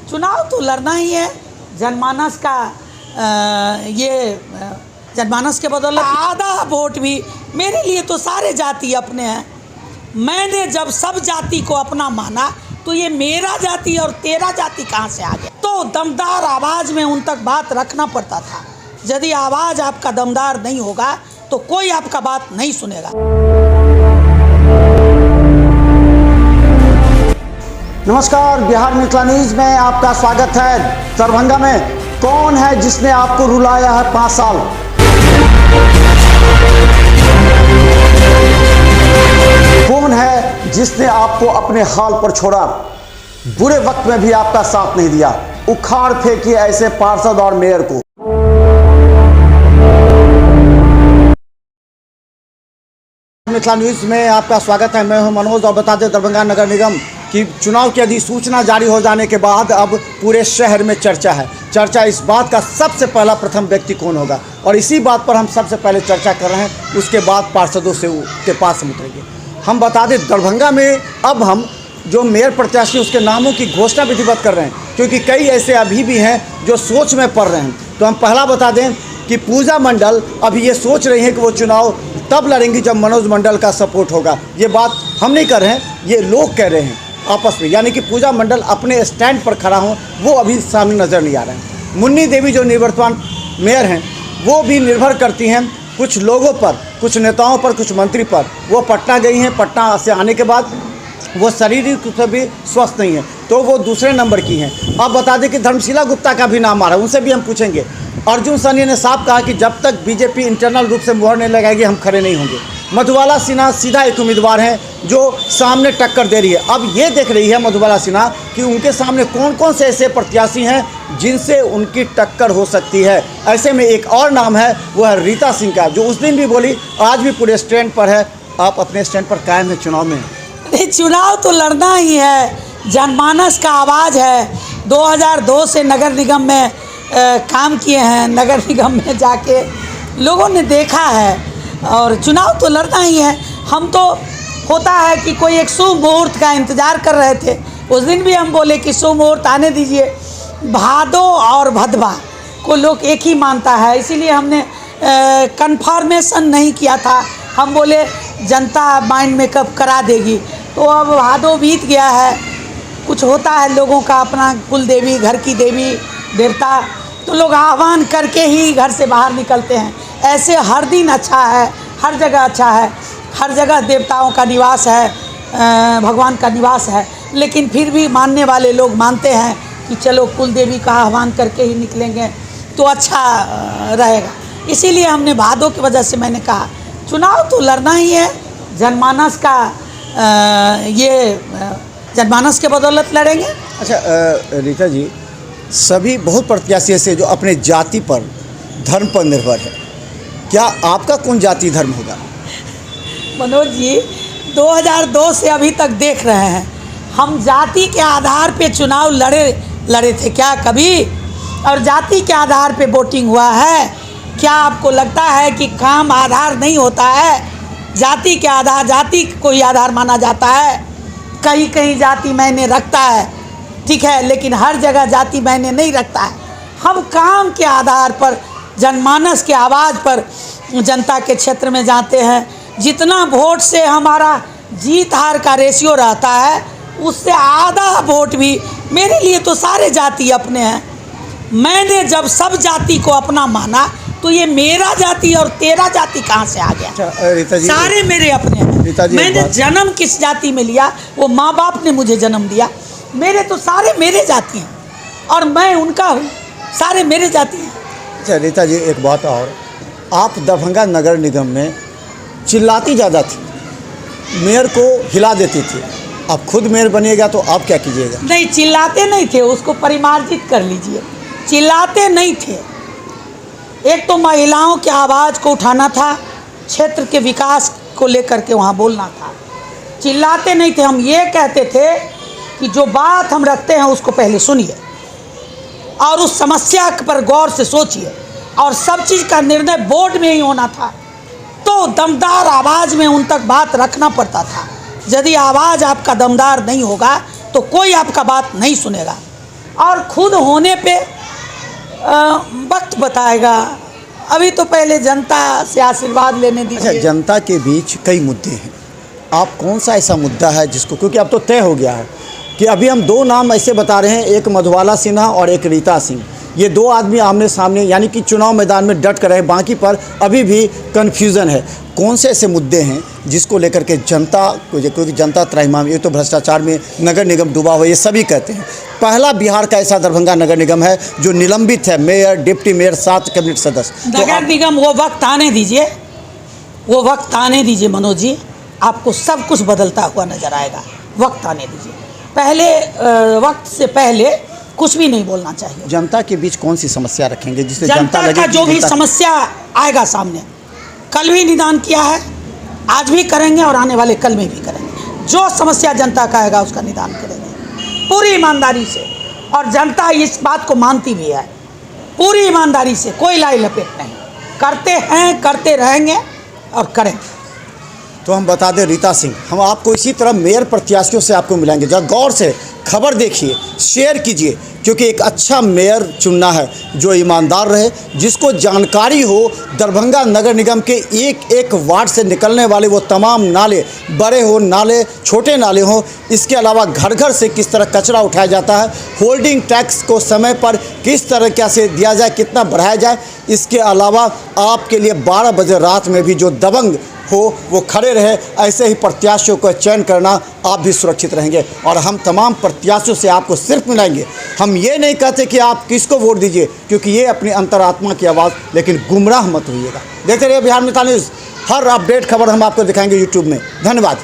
चुनाव तो लड़ना ही है। जनमानस का जनमानस के बदौलत आधा वोट भी मेरे लिए तो सारे जाति अपने हैं। मैंने जब सब जाति को अपना माना तो ये मेरा जाति और तेरा जाति कहाँ से आ गया। तो दमदार आवाज़ में उन तक बात रखना पड़ता था। यदि आवाज़ आपका दमदार नहीं होगा तो कोई आपका बात नहीं सुनेगा। नमस्कार, बिहार मिथिला न्यूज में आपका स्वागत है। दरभंगा में कौन है जिसने आपको रुलाया है 5 साल? कौन है जिसने आपको अपने हाल पर छोड़ा? बुरे वक्त में भी आपका साथ नहीं दिया। उखाड़ फेंकिए ऐसे पार्षद और मेयर को। मिथिला न्यूज में आपका स्वागत है। मैं हूं मनोज और बता दें दरभंगा नगर निगम कि चुनाव की अधिसूचना जारी हो जाने के बाद अब पूरे शहर में चर्चा है। चर्चा इस बात का सबसे पहला प्रथम व्यक्ति कौन होगा, और इसी बात पर हम सबसे पहले चर्चा कर रहे हैं। उसके बाद पार्षदों से के पास हम उतरेंगे। हम बता दें दरभंगा में अब हम जो मेयर प्रत्याशी उसके नामों की घोषणा विधिवत कर रहे हैं, क्योंकि कई ऐसे अभी भी हैं जो सोच में पड़ रहे हैं। तो हम पहला बता दें कि पूजा मंडल अभी ये सोच रही हैं कि वो चुनाव तब लड़ेंगी जब मनोज मंडल का सपोर्ट होगा। ये बात हम नहीं कर रहे हैं, ये लोग कह रहे हैं आपस में, यानी कि पूजा मंडल अपने स्टैंड पर खड़ा हों, वो अभी सामने नज़र नहीं आ रहे हैं। मुन्नी देवी जो निवर्तमान मेयर हैं वो भी निर्भर करती हैं कुछ लोगों पर, कुछ नेताओं पर, कुछ मंत्री पर। वो पटना गई हैं, पटना से आने के बाद वो शारीरिक रूप से भी स्वस्थ नहीं है, तो वो दूसरे नंबर की हैं। अब बता दें कि धर्मशिला गुप्ता का भी नाम आ रहा है, उनसे भी हम पूछेंगे। अर्जुन सानी ने साफ कहा कि जब तक बीजेपी इंटरनल रूप से मुहर नहीं लगाएगी हम खड़े नहीं होंगे। मधुबाला सिन्हा सीधा एक उम्मीदवार हैं जो सामने टक्कर दे रही है। अब ये देख रही है मधुबाला सिन्हा कि उनके सामने कौन कौन से ऐसे प्रत्याशी हैं जिनसे उनकी टक्कर हो सकती है। ऐसे में एक और नाम है, वो है रीता सिंह का, जो उस दिन भी बोली, आज भी पूरे स्टैंड पर है। आप अपने स्टैंड पर कायम है चुनाव में? चुनाव तो लड़ना ही है। जनमानस का आवाज़ है। 2002 से नगर निगम में काम किए हैं, नगर निगम में जाके लोगों ने देखा है, और चुनाव तो लड़ना ही है। हम तो होता है कि कोई एक शुभ मुहूर्त का इंतज़ार कर रहे थे। उस दिन भी हम बोले कि शुभ मुहूर्त आने दीजिए। भादो और भदवा को लोग एक ही मानता है, इसीलिए हमने कन्फर्मेशन नहीं किया था। हम बोले जनता माइंड मेकअप करा देगी। तो अब भादो बीत गया है, कुछ होता है लोगों का अपना कुल देवी, घर की देवी देवता, तो लोग आह्वान करके ही घर से बाहर निकलते हैं। ऐसे हर दिन अच्छा है, हर जगह अच्छा है, हर जगह देवताओं का निवास है, भगवान का निवास है। लेकिन फिर भी मानने वाले लोग मानते हैं कि चलो कुल देवी का आह्वान करके ही निकलेंगे तो अच्छा रहेगा। इसीलिए हमने भादों की वजह से मैंने कहा चुनाव तो लड़ना ही है। जनमानस का जनमानस के बदौलत लड़ेंगे। अच्छा रीता जी, सभी बहुत प्रत्याशी ऐसे जो अपने जाति पर, धर्म पर निर्भर है। क्या आपका कौन जाति धर्म होगा? मनोज जी, 2002 से अभी तक देख रहे हैं, हम जाति के आधार पे चुनाव लड़े थे क्या कभी? और जाति के आधार पे वोटिंग हुआ है क्या? आपको लगता है कि काम आधार नहीं होता है? जाति के आधार, जाति को ही आधार माना जाता है। कहीं कहीं जाति मायने रखता है, ठीक है, लेकिन हर जगह जाति मायने नहीं रखता है। हम काम के आधार पर, जनमानस के आवाज़ पर जनता के क्षेत्र में जाते हैं। जितना वोट से हमारा जीत हार का रेशियो रहता है, उससे आधा वोट भी मेरे लिए तो सारे जाति अपने हैं। मैंने जब सब जाति को अपना माना तो ये मेरा जाति और तेरा जाति कहाँ से आ गया। रीता जी, सारे मेरे अपने हैं। मैंने जन्म किस जाति में लिया, वो माँ बाप ने मुझे जन्म दिया। मेरे तो सारे मेरे जाति हैं और मैं उनका हूँ, सारे मेरे जाति हैं। अच्छा रीता जी, एक बात और, आप दरभंगा नगर निगम में चिल्लाती ज़्यादा थी, मेयर को हिला देती थी। अब खुद मेयर बनिएगा तो आप क्या कीजिएगा? नहीं, चिल्लाते नहीं थे, उसको परिमार्जित कर लीजिए। चिल्लाते नहीं थे। एक तो महिलाओं की आवाज़ को उठाना था, क्षेत्र के विकास को लेकर के वहाँ बोलना था। चिल्लाते नहीं थे। हम ये कहते थे कि जो बात हम रखते हैं उसको पहले सुनिए और उस समस्या पर गौर से सोचिए, और सब चीज़ का निर्णय बोर्ड में ही होना था। तो दमदार आवाज़ में उन तक बात रखना पड़ता था। यदि आवाज़ आपका दमदार नहीं होगा तो कोई आपका बात नहीं सुनेगा। और खुद होने पे वक्त बताएगा। अभी तो पहले जनता से आशीर्वाद लेने अच्छा, दीजिए। जनता के बीच कई मुद्दे हैं, आप कौन सा ऐसा मुद्दा है जिसको, क्योंकि अब तो तय हो गया है कि अभी हम दो नाम ऐसे बता रहे हैं, एक मधुबाला सिन्हा और एक रीता सिंह, ये दो आदमी आमने सामने यानी कि चुनाव मैदान में डट कर रहे, बाकी पर अभी भी कन्फ्यूज़न है। कौन से ऐसे मुद्दे हैं जिसको लेकर के जनता को, क्योंकि जनता त्राहिमाम, ये तो भ्रष्टाचार में नगर निगम डूबा हुआ, ये सभी कहते हैं। पहला बिहार का ऐसा दरभंगा नगर निगम है जो निलंबित है, मेयर, डिप्टी मेयर, 7 कैबिनेट सदस्य। तो नगर निगम वो वक्त आने दीजिए, वो वक्त आने दीजिए मनोज जी, आपको सब कुछ बदलता हुआ नजर आएगा। वक्त आने दीजिए, पहले वक्त से पहले कुछ भी नहीं बोलना चाहिए। जनता के बीच कौन सी समस्या रखेंगे जिससे जनता लगे का कि जो भी जनता- समस्या आएगा सामने, कल भी निदान किया है, आज भी करेंगे और आने वाले कल में भी करेंगे। जो समस्या जनता का आएगा उसका निदान करेंगे पूरी ईमानदारी से, और जनता इस बात को मानती भी है पूरी ईमानदारी से, कोई लाई लपेट नहीं। करते हैं, करते रहेंगे और करेंगे। तो हम बता दें रीता सिंह, हम आपको इसी तरह मेयर प्रत्याशियों से आपको मिलाएंगे। जरा गौर से खबर देखिए, शेयर कीजिए, क्योंकि एक अच्छा मेयर चुनना है जो ईमानदार रहे, जिसको जानकारी हो दरभंगा नगर निगम के एक एक वार्ड से निकलने वाले वो तमाम नाले, बड़े हो नाले, छोटे नाले हों, इसके अलावा घर घर से किस तरह कचरा उठाया जाता है, होल्डिंग टैक्स को समय पर किस तरह से दिया जाए, कितना बढ़ाया जाए। इसके अलावा आपके लिए 12 बजे रात में भी जो दबंग हो वो खड़े रहे, ऐसे ही प्रत्याशियों को चयन करना, आप भी सुरक्षित रहेंगे। और हम तमाम प्रत्याशियों से आपको सिर्फ मिलाएंगे। हम ये नहीं कहते कि आप किसको वोट दीजिए, क्योंकि ये अपनी अंतरात्मा की आवाज़, लेकिन गुमराह मत होइएगा। देखते रहिए बिहार मित्र न्यूज़, हर अपडेट खबर हम आपको दिखाएंगे यूट्यूब में। धन्यवाद।